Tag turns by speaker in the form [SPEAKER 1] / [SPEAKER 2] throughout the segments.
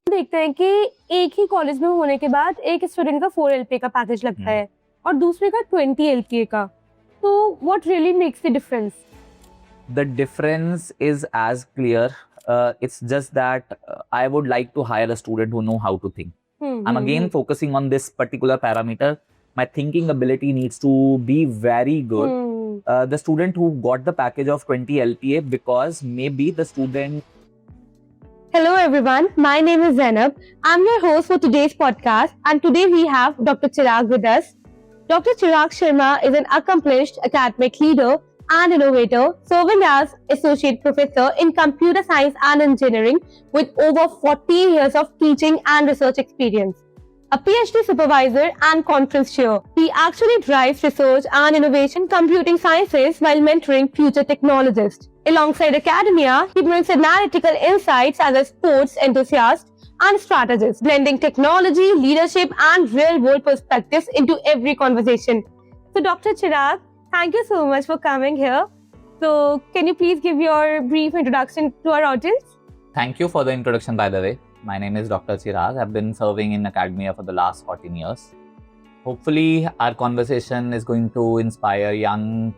[SPEAKER 1] देखते हैं कि एक ही कॉलेज में होने के बाद एक स्टूडेंट का 4 LPA का पैकेज लगता है और दूसरे का 20 LPA का. तो what really makes the difference?
[SPEAKER 2] The difference is as clear. It's just that I would like to hire a student who know how to think. I'm again focusing on this particular parameter. My thinking ability needs to be very good. The student who got the package of 20 LPA because maybe the student.
[SPEAKER 1] Hello everyone, my name is Zainab. I'm your host for today's podcast and today we have Dr. Chirag with us. Dr. Chirag Sharma is an accomplished academic leader and innovator serving as Associate Professor in Computer Science and Engineering with over 40 years of teaching and research experience. A PhD supervisor and conference chair, he actually drives research and innovation in computing sciences while mentoring future technologists. Alongside academia, he brings analytical insights as a sports enthusiast and strategist, blending technology, leadership, and real-world perspectives into every conversation. So, Dr. Chirag, thank you so much for coming here. So, can you please give your brief introduction to our audience?
[SPEAKER 2] Thank you for the introduction, by the way. My name is Dr. Chirag. I've been serving in academia for the last 14 years. Hopefully, our conversation is going to inspire young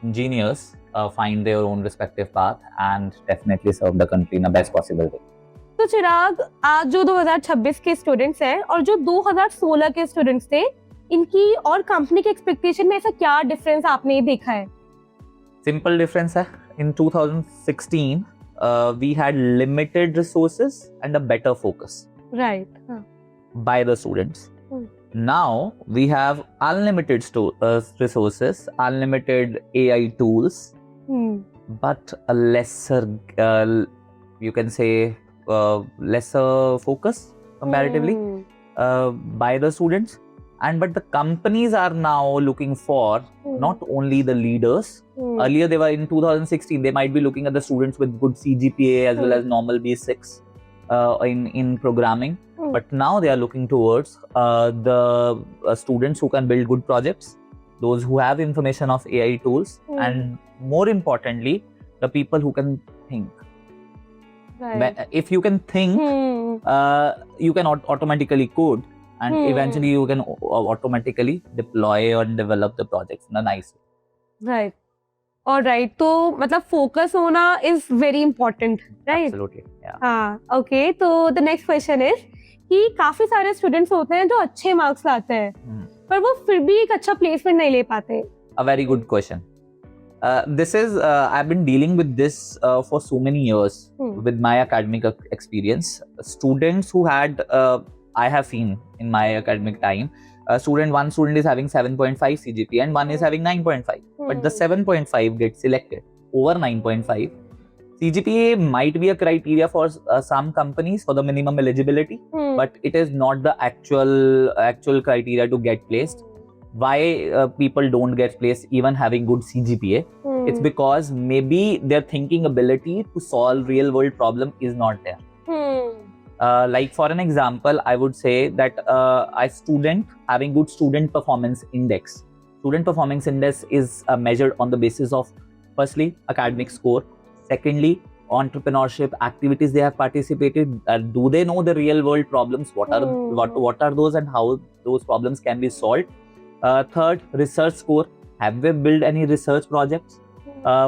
[SPEAKER 2] engineers find their own respective path and definitely serve the country in the best possible way.
[SPEAKER 1] तो चिराग, आज जो 2026 के students हैं और जो 2016 के students थे, इनकी और कंपनी के एक्सपेक्टेशन में ऐसा क्या डिफरेंस आपने देखा है?
[SPEAKER 2] Simple difference है. In 2016, we had limited resources and a better focus.
[SPEAKER 1] Right.
[SPEAKER 2] By the students. Now we have unlimited resources, unlimited AI tools, but a lesser, you can say, lesser focus comparatively by the students. But the companies are now looking for not only the leaders. Earlier they were in 2016, they might be looking at the students with good CGPA as well as normal basics in programming. But now they are looking towards the students who can build good projects, those who have information of AI tools, and more importantly, the people who can think.
[SPEAKER 1] Right.
[SPEAKER 2] If you can think, you can automatically code, and eventually you can automatically deploy or develop the projects in a nice way.
[SPEAKER 1] Right. All right. तो मतलब focus होना is very important, right?
[SPEAKER 2] Absolutely. Yeah.
[SPEAKER 1] हाँ. Okay. तो the next question is कि काफी सारे students होते हैं जो अच्छे मार्क्स लाते हैं, पर वो फिर भी एक अच्छा प्लेसमेंट नहीं ले पाते.
[SPEAKER 2] A very good question. This is I've been dealing with this for so many years with my academic experience. Students who had I have seen in my academic time, one student is having 7.5 CGPA and one is having 9.5. But the 7.5 gets selected over 9.5. CGPA might be a criteria for some companies for the minimum eligibility, but it is not the actual criteria to get placed. Why people don't get placed even having good CGPA? It's because maybe their thinking ability to solve real world problem is not there. Like for an example, I would say that a student having good student performance index. Student performance index is measured on the basis of, firstly, academic score. Secondly, entrepreneurship activities they have participated. Do they know the real world problems? What are those and how those problems can be solved? Third, research score. Have they built any research projects?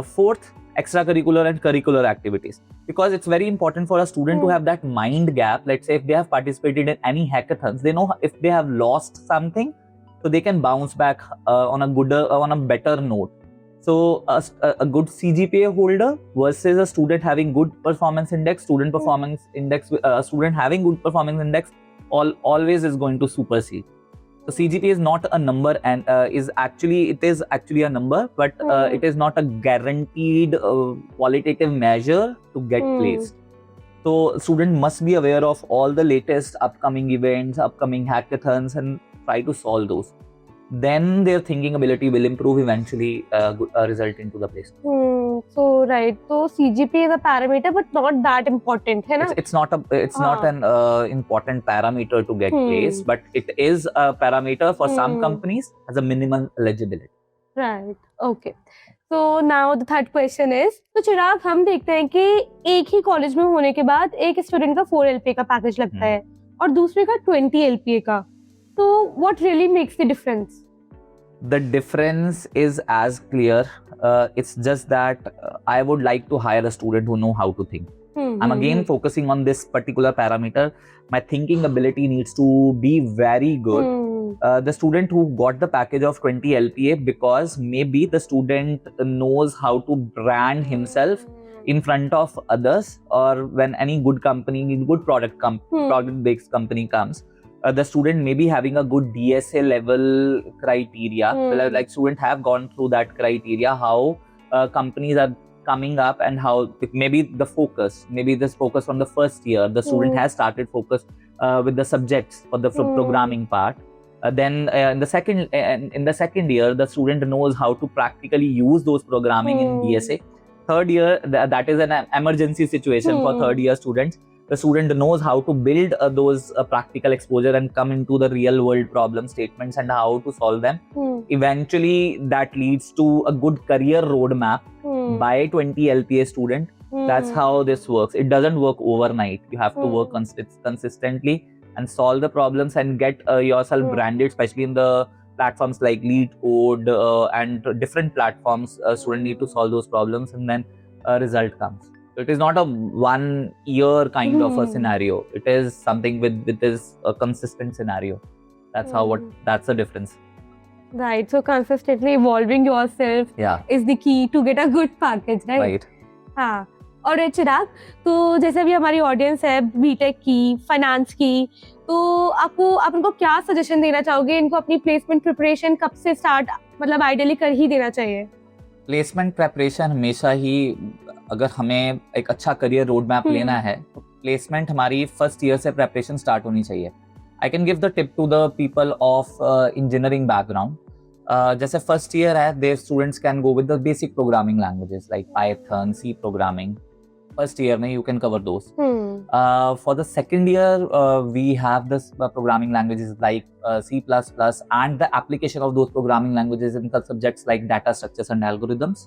[SPEAKER 2] Fourth, extracurricular and curricular activities. Because it's very important for a student to have that mind gap. Let's say if they have participated in any hackathons, they know if they have lost something, so they can bounce back on a better note. So a good CGPA holder versus a student having good performance index, student having good performance index always is going to supersede. So CGPA is not a number and it is actually a number, but it is not a guaranteed qualitative measure to get placed. So student must be aware of all the latest upcoming events, upcoming hackathons, and try to solve those. Then their thinking ability will improve, eventually result into the placement.
[SPEAKER 1] So right, so CGPA is a parameter but not that important, है ना?
[SPEAKER 2] It's not an important parameter to get placed, but it is a parameter for some companies as a minimum eligibility.
[SPEAKER 1] Right, okay. So now the third question is, तो चिराग, हम देखते हैं कि एक ही college में होने के बाद एक स्टूडेंट का 4 LPA का पैकेज लगता है और दूसरे का 20 LPA का, तो what really makes the difference?
[SPEAKER 2] The difference is as clear. It's just that I would like to hire a student who know how to think. I'm again focusing on this particular parameter. My thinking ability needs to be very good. The student who got the package of 20 LPA, because maybe the student knows how to brand himself in front of others, or when any good company, good product-based company comes, the student may be having a good DSA level criteria. Like student have gone through that criteria, how companies are coming up, and how maybe this focus from the first year, the student has started focus with the subjects for the programming part. Then in the second year, the student knows how to practically use those programming in DSA. Third year, that is an emergency situation for third year students. The student knows how to build those practical exposure and come into the real world problem statements and how to solve them. Eventually, that leads to a good career roadmap by 20 LPA student. That's how this works. It doesn't work overnight. You have to work consistently and solve the problems and get yourself branded, especially in the platforms like LeetCode and different platforms. Students need to solve those problems, and then a result comes. So it is not a 1 year kind of a scenario. It is something with this a consistent scenario. That's that's the difference.
[SPEAKER 1] Right. So consistently evolving yourself is the key to get a good package, right?
[SPEAKER 2] Right.
[SPEAKER 1] हाँ. और चिराग, तो जैसे अभी हमारी audience है BTech की, finance की, तो आप उनको क्या सजेशन देना चाहोगे? इनको अपनी प्लेसमेंट प्रिपरेशन कब से स्टार्ट, मतलब आइडियली कर ही देना चाहिए?
[SPEAKER 2] प्लेसमेंट प्रिपरेशन हमेशा ही, अगर हमें एक अच्छा करियर रोड मैप लेना है, तो प्लेसमेंट हमारी फर्स्ट ईयर से प्रिपरेशन स्टार्ट होनी चाहिए. I can give the tip to the people of engineering background. जैसे फर्स्ट ईयर है, there students can go with the basic programming languages like python, C programming. First year, you can cover those. For the second year, we have this programming languages like C++ and the application of those programming languages in the subjects like data structures and algorithms.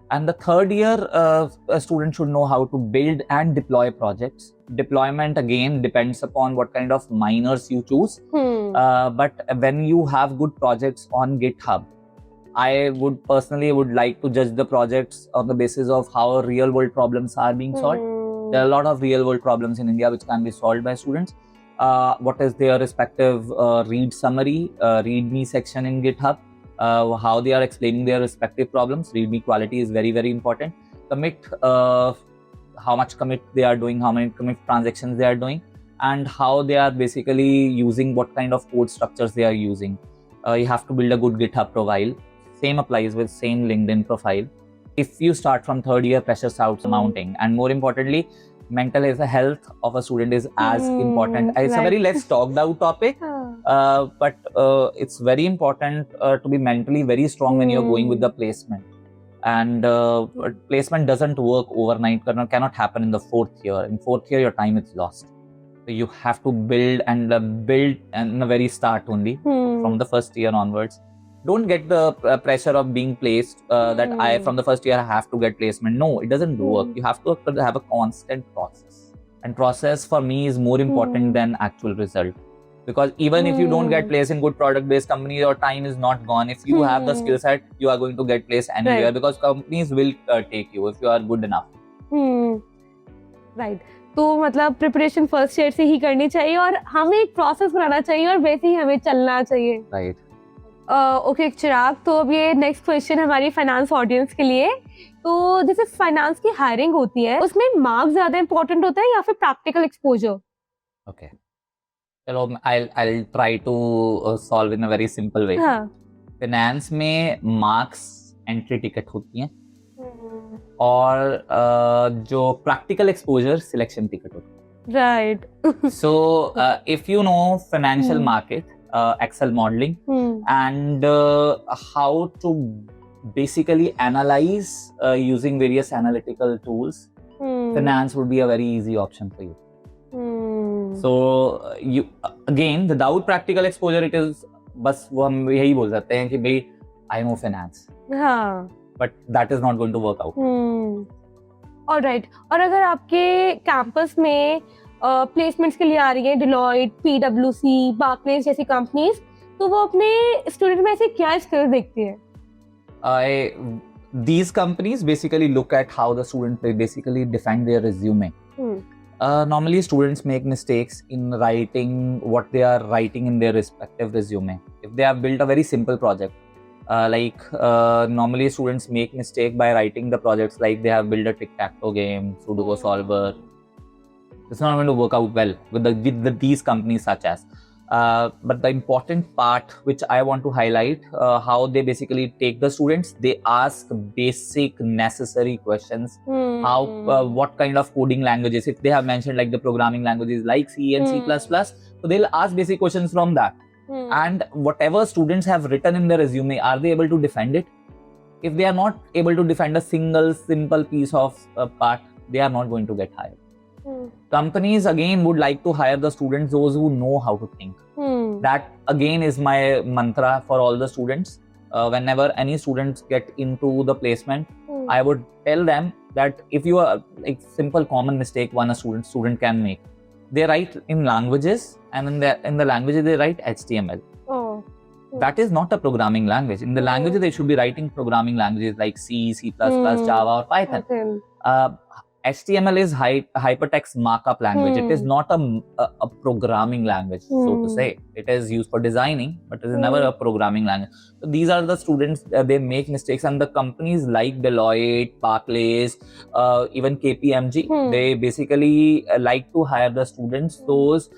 [SPEAKER 2] And the third year, a student should know how to build and deploy projects. Deployment again depends upon what kind of minors you choose. But when you have good projects on GitHub, I would personally like to judge the projects on the basis of how real world problems are being solved. There are a lot of real world problems in India which can be solved by students. What is their respective read summary, readme section in GitHub, how they are explaining their respective problems. Readme quality is very, very important. Commit, how much commit they are doing, how many commit transactions they are doing, and how they are basically using, what kind of code structures they are using. You have to build a good GitHub profile. Same applies with same LinkedIn profile. If you start from third year, pressure starts mounting, and more importantly, mental health of a student is as important. It's a very less talked out topic, but it's very important to be mentally very strong when you're going with the placement. And placement doesn't work overnight, cannot happen in the fourth year. In fourth year, your time is lost. So you have to build in the very start only, from the first year onwards. Don't get the pressure of being placed that from the first year I have to get placement. No, it doesn't work. You have to have a constant process, and process for me is more important than actual result, because even if you don't get placed in good product based company, your time is not gone. If you have the skill set, you are going to get placed anywhere, because companies will take you if you are good enough.
[SPEAKER 1] Right. तो मतलब preparation first year से ही करनी चाहिए और हमें एक process बनाना चाहिए और वैसे ही हमें चलना चाहिए.
[SPEAKER 2] राइट.
[SPEAKER 1] ओके चिराग, तो अब ये नेक्स्ट क्वेश्चन हमारी फाइनेंस ऑडियंस के लिए. तो जैसे फाइनेंस की हायरिंग होती है, उसमें मार्क्स ज्यादा इंपॉर्टेंट होता है या फिर प्रैक्टिकल एक्सपोजर?
[SPEAKER 2] ओके, चलो I'll try to solve in a very simple way. Finance में मार्क्स एंट्री टिकट होती हैं, और जो प्रैक्टिकल एक्सपोजर सिलेक्शन टिकट होती है.
[SPEAKER 1] Right.
[SPEAKER 2] So if you know financial market, Excel modeling, and how to basically analyze using various analytical tools, finance would be a very easy option for you. So you again, without practical exposure, it is बस वो हम यही बोल सकते हैं कि भाई I know finance,
[SPEAKER 1] हाँ.
[SPEAKER 2] but that is not going to work out.
[SPEAKER 1] Alright. और अगर आपके कैंपस में प्लेसमेंट्स के लिए आ रही है डिलॉयट, PwC, बार्कलेज जैसी कंपनीज, तो वो अपने स्टूडेंट में ऐसे क्या स्किल्स देखती है?
[SPEAKER 2] These companies basically look at how the student they basically define their resume. Normally students make mistakes in writing what they are writing in their respective resume. If they have built a very simple project, normally students make mistake by writing the projects like they have built a tic-tac-toe game, Sudoku solver. It's not going to work out well with these companies such as. But the important part which I want to highlight, how they basically take the students, they ask basic necessary questions. What kind of coding languages, if they have mentioned like the programming languages like C and C++, so they'll ask basic questions from that. And whatever students have written in their resume, are they able to defend it? If they are not able to defend a single simple piece of part, they are not going to get hired. Companies again would like to hire the students, those who know how to think. That again is my mantra for all the students. Whenever any students get into the placement, I would tell them that if you are like simple common mistake one a student can make, they write in languages, and in the languages they write HTML. That is not a programming language. In the languages they should be writing programming languages like C, C++, Java or Python. HTML is hypertext markup language. It is not a programming language, so to say. It is used for designing, but it is never a programming language. So these are the students, they make mistakes, and the companies like Deloitte, Barclays, even KPMG, they basically like to hire the students, those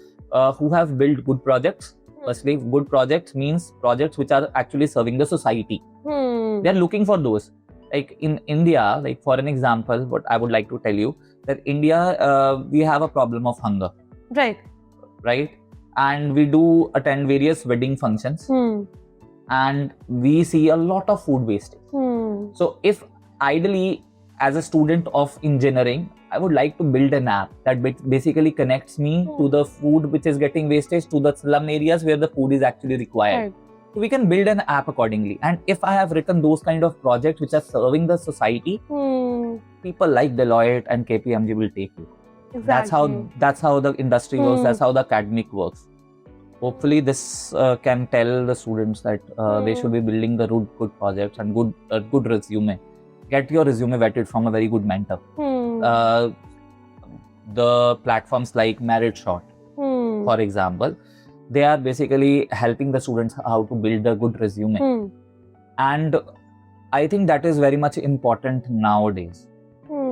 [SPEAKER 2] who have built good projects. Firstly, good projects means projects which are actually serving the society. They are looking for those. Like in India, like for an example, what I would like to tell you, that India, we have a problem of hunger. Right. And we do attend various wedding functions. And we see a lot of food wastage. So if ideally, as a student of engineering, I would like to build an app that basically connects me to the food which is getting wastage, to the slum areas where the food is actually required. Right. So we can build an app accordingly. And if I have written those kind of projects which are serving the society, people like Deloitte and KPMG will take you. Exactly. That's how the industry works. That's how the academic works. Hopefully this can tell the students that they should be building the good projects and good resume. Get your resume vetted from a very good mentor. The platforms like MeritShot, for example, they are basically helping the students how to build a good resume. And I think that is very much important nowadays,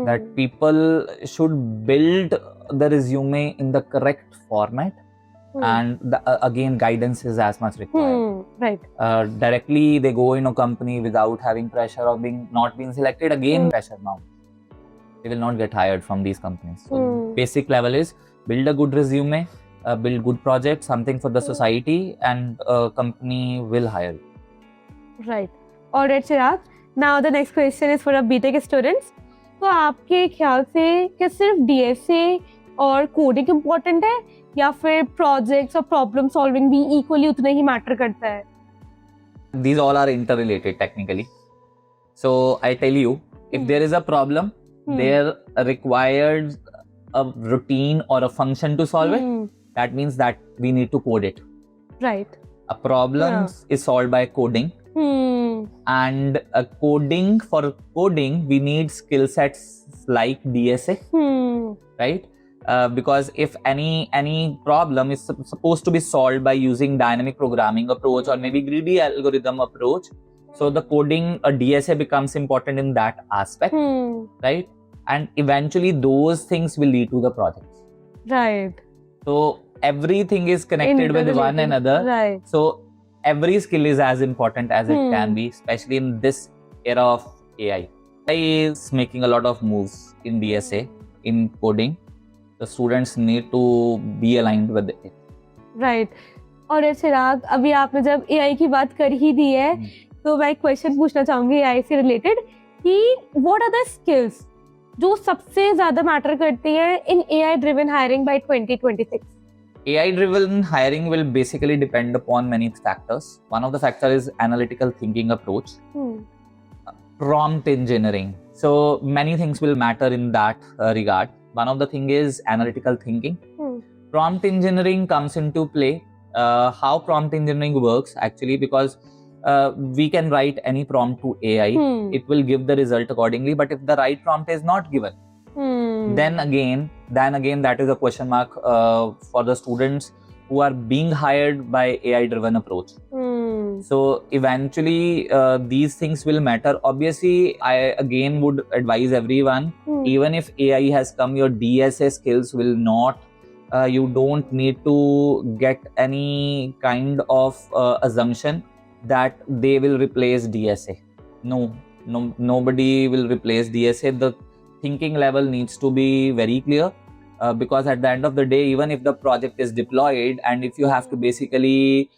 [SPEAKER 2] that people should build the resume in the correct format. And again, guidance is as much required. Right. Directly they go in a company without having pressure of not being selected, again pressure now. They will not get hired from these companies. So basic level is build a good resume, build good projects, something for the society, and a company will hire you. Right. Alright, Chirag. Now the next question is for our BTech students. तो आपके ख्याल से क्या सिर्फ DSA और coding important है, या फिर प्रोजेक्ट्स और प्रॉब्लम सॉल्विंग भी इक्वली उतना ही मैटर करता है? These all are interrelated technically. So I tell you, if there is a problem, there required a routine or a function to solve it. That means that we need to code it. Right. A problem is solved by coding. And for coding, we need skill sets like DSA. Right? Because if any problem is supposed to be solved by using dynamic programming approach or maybe greedy algorithm approach, so the coding, a DSA becomes important in that aspect, right? And eventually those things will lead to the projects. Right. So everything is connected with one another. Right. So every skill is as important as it can be, especially in this era of AI. AI is making a lot of moves in DSA, in coding. The students need to be aligned with it. Right. और चिराग, अभी आपने जब AI की बात कर ही दी है, तो मैं एक क्वेश्चन पूछना चाहूंगी AI से रिलेटेड कि what are the skills जो सबसे ज्यादा मैटर करती हैं in AI driven hiring by 2026? AI driven hiring will basically depend upon many factors. One of the factors is analytical thinking approach, prompt engineering. So many things will matter in that regard. One of the thing is analytical thinking. Prompt engineering comes into play. How prompt engineering works actually, because we can write any prompt to AI. It will give the result accordingly. But if the right prompt is not given, then again that is a question mark for the students who are being hired by AI driven approach. So eventually these things will matter. Obviously, I again would advise everyone, even if AI has come, your DSA skills will not, you don't need to get any kind of assumption that they will replace DSA. No, nobody will replace DSA. The thinking level needs to be very clear, because at the end of the day, even if the project is deployed and if you have to basically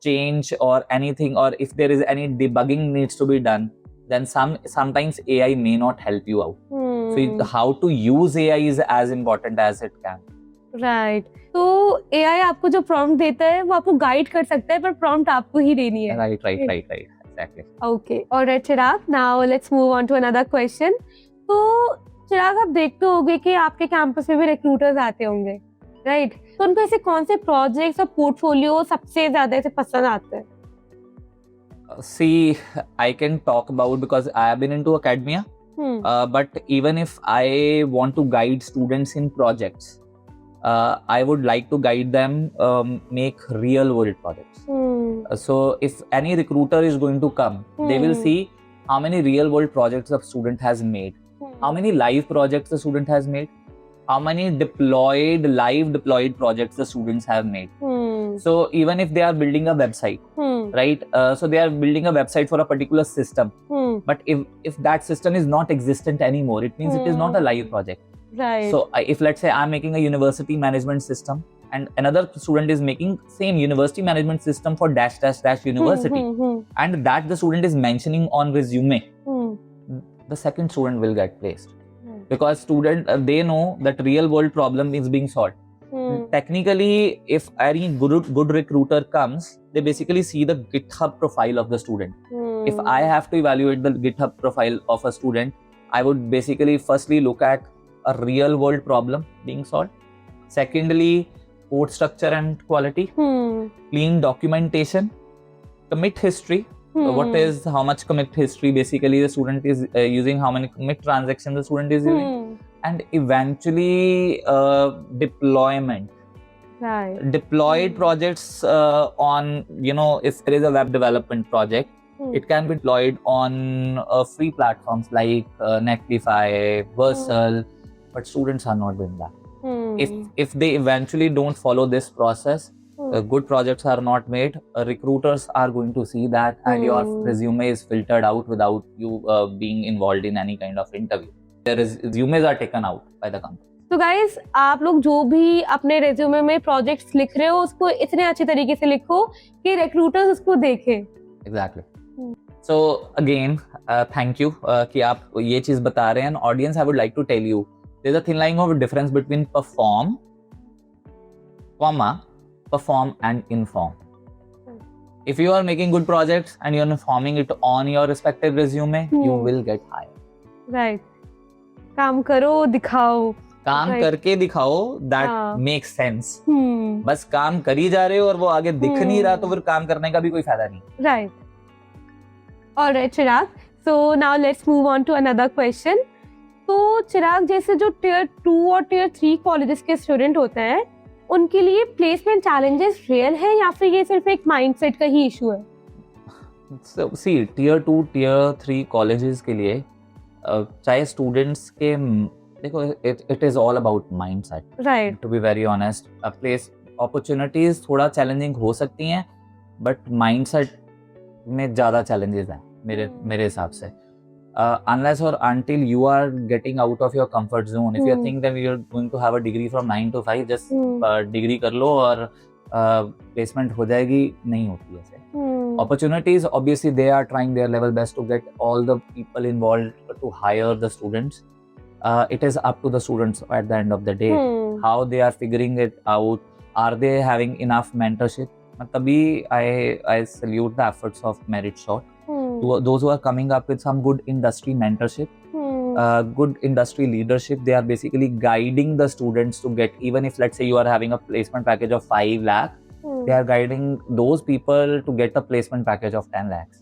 [SPEAKER 2] change or anything, or if there is any debugging needs to be done, then sometimes AI may not help you out. So how to use AI is as important as it can.
[SPEAKER 1] Right. तो AI आपको जो prompt देता है वो आपको guide कर सकता है, पर prompt आपको ही देनी है.
[SPEAKER 2] Right. Exactly.
[SPEAKER 1] Okay. Alright, Chirag. Now let's move on to another question. तो चिराग, आप देखते होंगे कि आपके कैंपस में भी रिक्रूटर्स आते होंगे, राइट? तो उनको ऐसे कौन से प्रोजेक्ट्स और पोर्टफोलियो सबसे ज्यादा ऐसे पसंद आते हैं?
[SPEAKER 2] See, I can talk about, because I have been into academia, but even if I want to guide students in projects, I would like to guide them make real world projects. So if any recruiter is going to come, they will see how many real world projects the student has made, how many live projects the student has made, how many live deployed projects the students have made. So even if they are building a website, right? So they are building a website for a particular system, but if that system is not existent anymore, it means it is not a live project.
[SPEAKER 1] Right.
[SPEAKER 2] So if let's say I'm making a university management system and another student is making same university management system for dash university, and that the student is mentioning on resume, the second student will get placed, because student they know that real world problem is being solved. Technically, if any good recruiter comes, they basically see the GitHub profile of the student. If I have to evaluate the GitHub profile of a student, I would basically firstly look at a real world problem being solved. Secondly, code structure and quality, clean documentation, commit history. What is how much commit history basically the student is using, how many commit transactions the student is using, and eventually deployment.
[SPEAKER 1] Right.
[SPEAKER 2] Deployed projects on, if there is a web development project, it can be deployed on free platforms like Netlify, Versal, but students are not doing that. If they eventually don't follow this process, good projects are not made. Recruiters are going to see that, and your resume is filtered out without you being involved in any kind of interview. Their resumes are taken out by the company.
[SPEAKER 1] तो guys, आप लोग जो भी अपने resume में projects लिख रहे हो, उसको इतने अच्छे तरीके से लिखो कि रिक्रूटर्स उसको देखें.
[SPEAKER 2] Exactly. So again, thank you कि आप ये चीज बता रहे हैं. And audience, I would like to tell you, there's a thin line of difference between perform, and inform. If you are making good projects and you're informing it on your respective resume, you will get hired.
[SPEAKER 1] Right. काम करो, दिखाओ.
[SPEAKER 2] काम करके दिखाओ, that makes sense. बस काम करी जा रहे हो और वो आगे दिख नहीं रहा, तो फिर काम करने का भी कोई फायदा नहीं.
[SPEAKER 1] Right. Alright, Chirag. So now let's move on to another question. तो चिराग, जैसे जो Tier 2 और Tier 3 कॉलेजेस के स्टूडेंट होते हैं, उनके लिए प्लेसमेंट चैलेंजेस रियल है या फिर ये सिर्फ एक माइंडसेट का ही इशू है?
[SPEAKER 2] So see, Tier 2, Tier 3 colleges के लिए चाहे स्टूडेंट्स के, देखो, it is all about mindset.
[SPEAKER 1] Right.
[SPEAKER 2] To be very honest, place opportunities थोड़ा चैलेंजिंग हो सकती हैं, बट माइंडसेट में ज़्यादा चैलेंजेस हैं मेरे हिसाब से. Unless or until you are getting out of your comfort zone, if you think that you're going to have a degree from 9 to 5, just degree कर लो और placement हो जाएगी, नहीं होती ऐसे. Opportunities, obviously they are trying their level best to get all the people involved to hire the students. It is up to the students at the end of the day how they are figuring it out, are they having enough mentorship? तभी I salute the efforts of Merit Shot. To those who are coming up with some good industry mentorship, good industry leadership. They are basically guiding the students to get, even if let's say you are having a placement package of 5 lakh, they are guiding those people to get a placement package of 10 lakhs.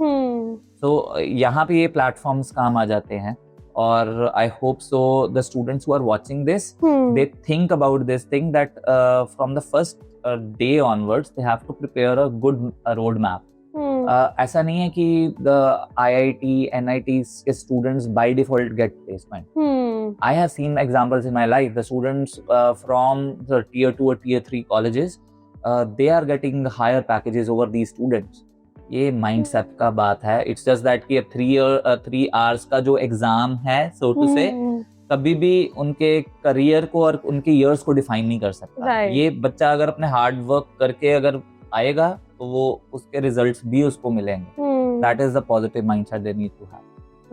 [SPEAKER 2] So यहाँ पे ये platforms काम आ जाते हैं. Or I hope so the students who are watching this, they think about this thing that from the first day onwards they have to prepare a good roadmap. ऐसा नहीं है कि the IIT, NITs के students by default get placement. I have seen examples in my life. The students from the tier 2 or tier 3 colleges, they are getting higher packages over these students. ये mindset का बात है. It's just that कि 3 hours का जो exam है, so to say, कभी भी उनके career को और उनके years को define नहीं कर सकता. ये बच्चा अगर अपने hard work करके अगर आएगा तो वो उसके रिजल्ट्स भी उसको मिलेंगे. That is the positive mindset they need to have.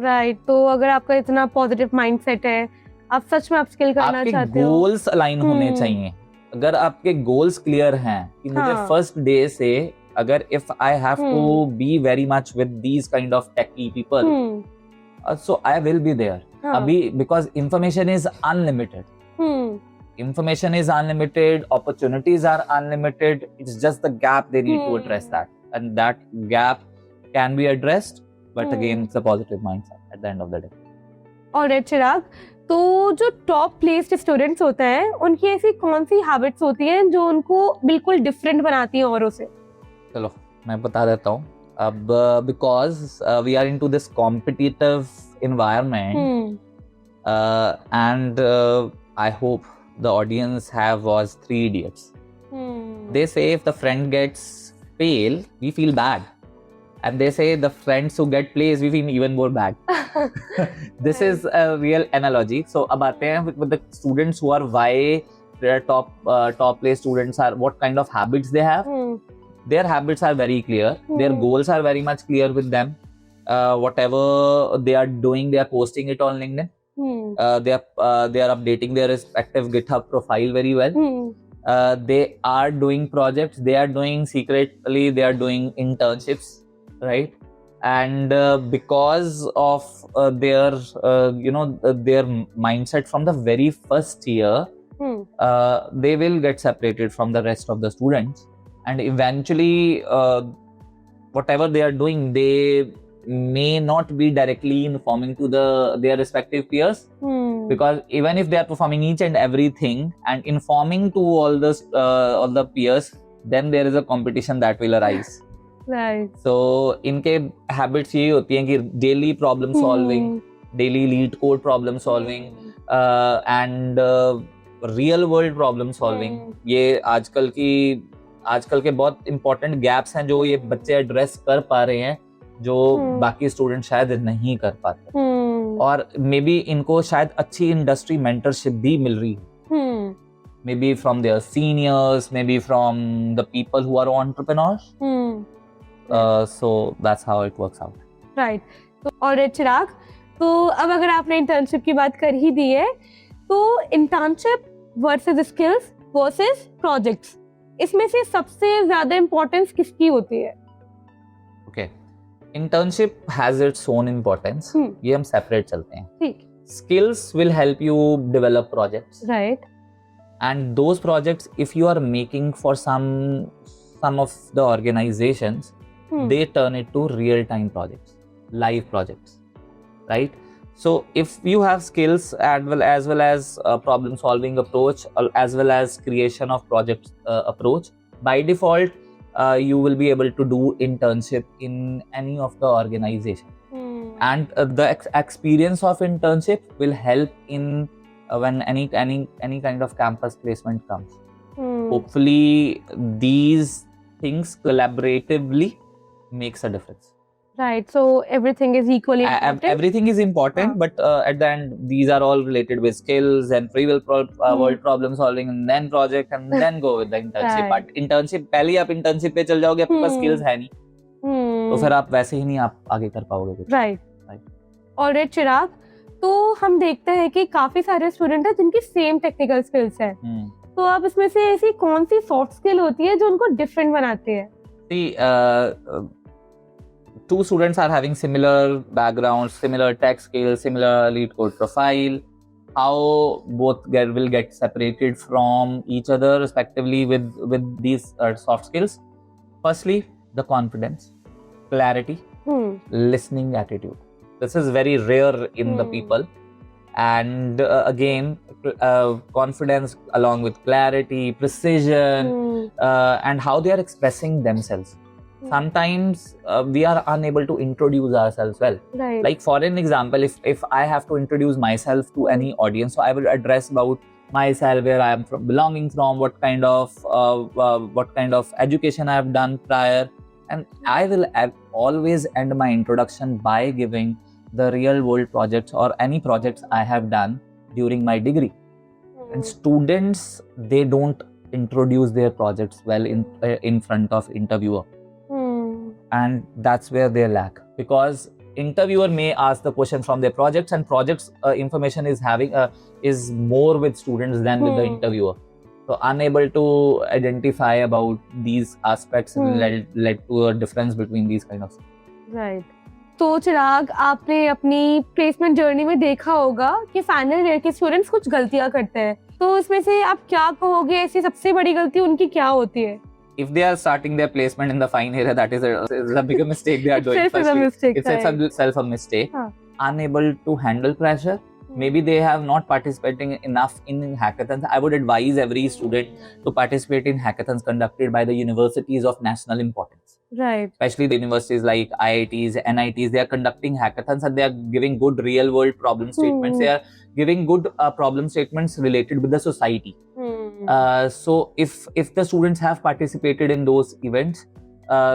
[SPEAKER 1] Right. तो अगर आपका इतना positive mindset है, आप सच में अपस्किल करना चाहते हो,
[SPEAKER 2] आपके गोल्स अलाइन होने चाहिए. अगर आपके गोल्स क्लियर हैं कि मुझे फर्स्ट डे से अगर if I have to be very much with these kind of techie people, so I will be there. अभी because information is unlimited. Information is unlimited, opportunities are unlimited. It's just the gap they need to address that, and that gap can be addressed. But again, it's a positive mindset at the end of the day.
[SPEAKER 1] Alright, चिराग, तो जो top placed students होते हैं उनकी ऐसी कौन सी habits होती हैं जो उनको बिल्कुल डिफरेंट बनाती हैं औरों से?
[SPEAKER 2] चलो मैं बता देता हूँ. अब because we are into this competitive environment, and I hope the audience have watched 3 Idiots. They say if the friend gets fail, we feel bad. And they say the friends who get plays, we feel even more bad. This is a real analogy. So अब आते हैं with the students who are why their top play students are, what kind of habits they have. Their habits are very clear. Their goals are very much clear with them. Whatever they are doing, they are posting it on LinkedIn. They are updating their respective GitHub profile very well. They are doing projects. They are doing secretly. They are doing internships, right? And because of their their mindset from the very first year, they will get separated from the rest of the students, and eventually whatever they are doing, they may not be directly informing to their respective peers, because even if they are performing each and everything and informing to all the peers, then there is a competition that will arise.
[SPEAKER 1] Right.
[SPEAKER 2] So इनके habits ये होती हैं कि daily problem solving, daily lead code problem solving, and real world problem solving. ये आजकल के बहुत important gaps हैं जो ये बच्चे address कर पा रहे हैं, जो बाकी स्टूडेंट शायद नहीं कर पाते. और मे बी इनको शायद अच्छी इंडस्ट्री मेंटरशिप भी मिल रही है, maybe from their seniors, maybe from the people who are entrepreneurs. So that's how it works out.
[SPEAKER 1] Right. तो और चिराग, तो अब अगर आपने इंटर्नशिप की बात कर ही दी है, तो internship versus skills versus projects, इसमें से सबसे ज्यादा इंपॉर्टेंस किसकी होती है?
[SPEAKER 2] Okay, internship has its own importance. ये हम separate चलते हैं.
[SPEAKER 1] ठीक.
[SPEAKER 2] Skills will help you develop projects.
[SPEAKER 1] Right.
[SPEAKER 2] And those projects, if you are making for some of the organizations, they turn it to real-time projects, live projects, right? So if you have skills as well as problem-solving approach, as well as creation of projects approach, by default, you will be able to do internship in any of the organization, and the experience of internship will help in when any kind of campus placement comes. Hopefully these things collaboratively makes a difference.
[SPEAKER 1] Right. So everything is equally important.
[SPEAKER 2] Everything is important, but at the end, these are all related with skills and real world problem solving, and then project, and then go with the internship.
[SPEAKER 1] Right.
[SPEAKER 2] But internship, पहले आप internship पे चल जाओगे, आपके पास skills है नहीं, तो फिर आप वैसे ही नहीं आप आगे कर पाओगे कुछ.
[SPEAKER 1] Right. Alright, चिराग, तो हम देखते हैं कि काफी सारे स्टूडेंट हैं जिनकी सेम टेक्निकल स्किल्स है, तो आप इसमें से ऐसी कौन सी सॉफ्ट स्किल होती है जो उनको डिफरेंट बनाती है?
[SPEAKER 2] See, two students are having similar backgrounds, similar tech skills, similar lead code profile. How both will get separated from each other respectively with these soft skills? Firstly, the confidence, clarity, listening attitude. This is very rare in the people. And again, confidence along with clarity, precision, and how they are expressing themselves. Sometimes we are unable to introduce ourselves well.
[SPEAKER 1] Right.
[SPEAKER 2] Like for an example, if I have to introduce myself to any audience, so I will address about myself, where I am from, belonging from, what kind of education I have done prior, and I will always end my introduction by giving the real world projects or any projects I have done during my degree. And students, they don't introduce their projects well in front of interviewer. And that's where they lack, because interviewer may ask the question from their projects, and projects information is more with students than with the interviewer. So unable to identify about these aspects led to a difference between these kind of things.
[SPEAKER 1] Right. तो चिराग, आपने अपनी placement journey में देखा होगा कि final year के students कुछ गलतियां करते हैं, तो इसमें से आप क्या कहोगे, ऐसी सबसे बड़ी गलती उनकी क्या होती है?
[SPEAKER 2] If they are starting their placement in the final year, that is a bigger mistake they are doing.
[SPEAKER 1] It's
[SPEAKER 2] itself a mistake. Unable to handle pressure. Maybe they have not participating enough in hackathons. I would advise every student to participate in hackathons conducted by the universities of national importance.
[SPEAKER 1] Right.
[SPEAKER 2] Especially the universities like IITs, NITs, they are conducting hackathons and they are giving good real world problem statements. They are giving good problem statements related with the society. So if the students have participated in those events,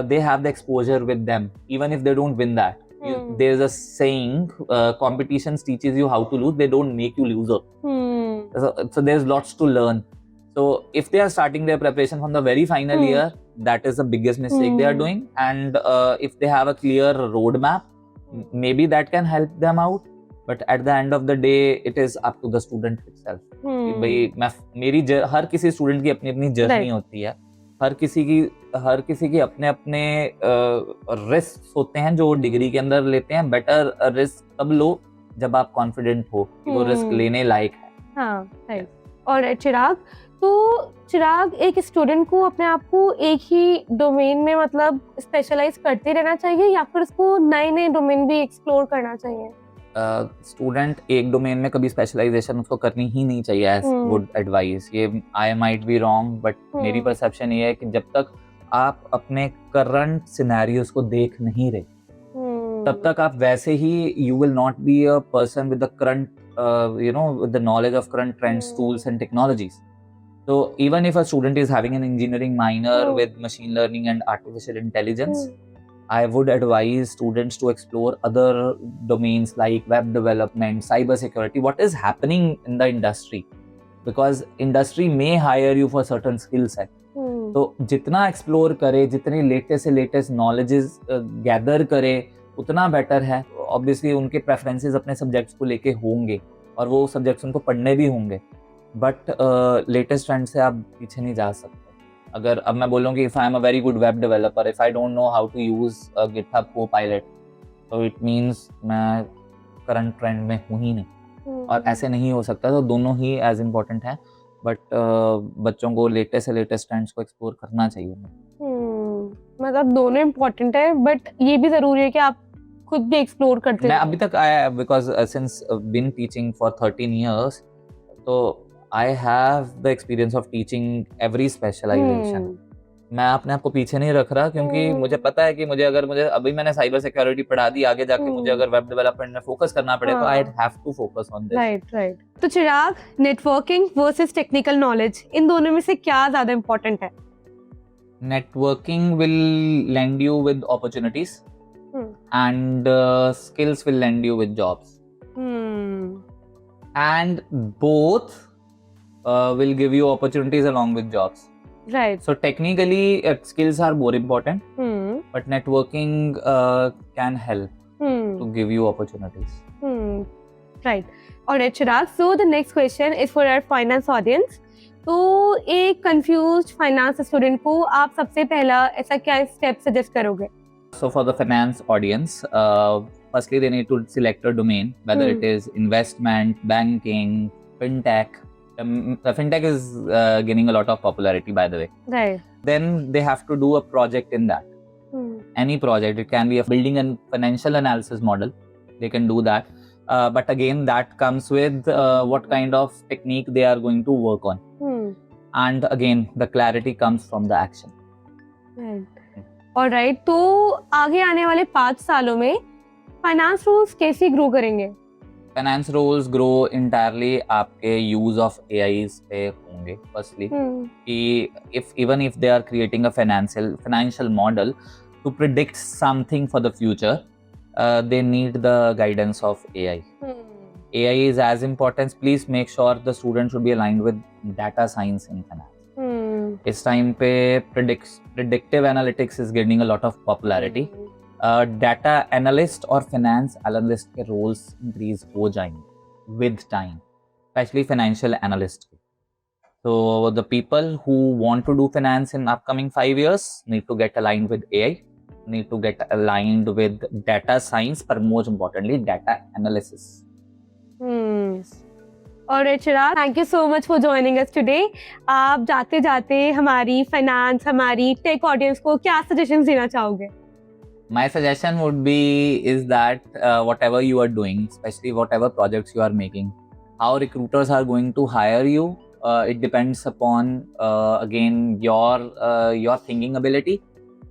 [SPEAKER 2] they have the exposure with them, even if they don't win that. There's a saying, competitions teaches you how to lose, they don't make you loser. So there's lots to learn. So if they are starting their preparation from the very final year, that is the biggest mistake they are doing. And if they have a clear roadmap, maybe that can help them out. But at the end of the day, it is up to the student itself. मेरी हर किसी student की अपनी अपनी journey होती है, हर किसी की अपने अपने रिस्क होते हैं जो डिग्री के अंदर लेते हैं. बेटर रिस्क तब लो जब आप कॉन्फिडेंट हो कि वो रिस्क लेने लायक है.
[SPEAKER 1] हाँ, राइट. और चिराग, एक स्टूडेंट को अपने आप को एक ही डोमेन में मतलब स्पेशलाइज करते रहना चाहिए या फिर उसको नए नए डोमेन भी एक्सप्लोर करना चाहिए?
[SPEAKER 2] स्टूडेंट एक डोमेन में कभी स्पेशलाइजेशन उसको करनी ही नहीं चाहिए. एज गुड एडवाइस, ये I might be wrong, but मेरी परसेप्शन ये है कि जब तक आप अपने करंट सिनेरियोस को देख नहीं रहे, तब तक आप वैसे ही you will not be a person with the current with the knowledge of current trends, tools and technologies. So even if a student is having an engineering minor with machine learning and artificial intelligence, I would advise students to explore other domains like web development, cyber security, what is happening in the industry, because industry may hire you for certain skill set. तो जितना explore करे, जितने latest से latest knowledges gather करे, उतना better है. Obviously उनके preferences अपने सब्जेक्ट्स को लेके होंगे और वो सब्जेक्ट्स उनको पढ़ने भी होंगे, बट लेटेस्ट ट्रेंड से आप पीछे नहीं जा सकते. अगर अब मैं बोलूँ कि if I am a very good web developer, if I don't know how to use GitHub Copilot, तो इट मीन्स मैं करंट ट्रेंड में हूँ ही नहीं. और ऐसे नहीं हो सकता. तो दोनों ही एज इम्पोर्टेंट हैं, बट बच्चों को लेटेस्ट से लेटेस्ट ट्रेंड्स को एक्सप्लोर करना चाहिए.
[SPEAKER 1] मतलब दोनों इम्पोर्टेंट है, बट ये भी जरूरी है कि आप खुद भी एक्सप्लोर करते हैं.
[SPEAKER 2] मैं अभी तक आया because since been teaching for 13 years, तो I have the experience of teaching every specialisation. मैं अपने आप को पीछे नहीं रख रहा, क्योंकि मुझे पता है कि मुझे अभी मैंने साइबर सिक्योरिटी पढ़ा दी, आगे जाके मुझे अगर वेब डेवलपमेंट में फोकस करना पड़े तो I have to focus on this.
[SPEAKER 1] Right. तो Chirag, networking versus technical knowledge, इन दोनों में से क्या ज्यादा इम्पोर्टेंट है?
[SPEAKER 2] Networking will lend you with opportunities, and skills will lend you with jobs. And both will give you opportunities along with jobs.
[SPEAKER 1] Right.
[SPEAKER 2] So technically, skills are more important, but networking can help to give you opportunities.
[SPEAKER 1] Right. Alright, Chirag. So the next question is for our finance audience. तो एक confused finance student को आप सबसे पहला ऐसा क्या step suggest करोगे?
[SPEAKER 2] So for the finance audience, firstly they need to select a domain, whether it is investment, banking, fintech. Fintech is gaining a lot of popularity, by the way.
[SPEAKER 1] Right.
[SPEAKER 2] Then they have to do a project in that. Any project. It can be a building and financial analysis model. They can do that. But again, that comes with what kind of technique they are going to work on. And again, the clarity comes from the action.
[SPEAKER 1] Right. Alright, तो आगे आने वाले 5 सालों में finance rules कैसे grow करेंगे?
[SPEAKER 2] Finance rules grow entirely आपके use of AIs पे होंगे. Firstly, कि even if they are creating a financial model to predict something for the future, they need the guidance of AI. AI is as important. Please make sure the student should be aligned with data science in finance. इस time पे predictive analytics is gaining a lot of popularity. Data analyst और finance analyst के roles increase हो जाएंगे with time, especially financial analyst. So the people who want to do finance in upcoming 5 years need to get aligned with AI, need to get aligned with data science, but most importantly data analysis.
[SPEAKER 1] Alright, Chirag, thank you so much for joining us today. आप जाते जाते हमारी finance, हमारी take audience को क्या suggestions देना चाहोगे?
[SPEAKER 2] My suggestion would be is that whatever you are doing, especially whatever projects you are making, how recruiters are going to hire you, it depends upon again your thinking ability.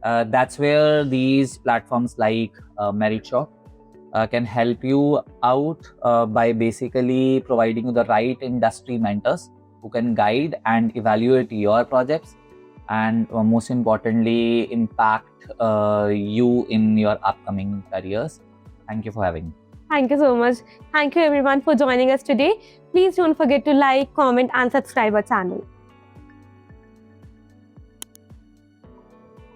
[SPEAKER 2] That's where these platforms like Meritshop can help you out by basically providing you the right industry mentors who can guide and evaluate your projects and most importantly impact you in your upcoming careers. Thank you for having me.
[SPEAKER 1] Thank you so much. Thank you everyone for joining us today. Please don't forget to like, comment and subscribe our channel.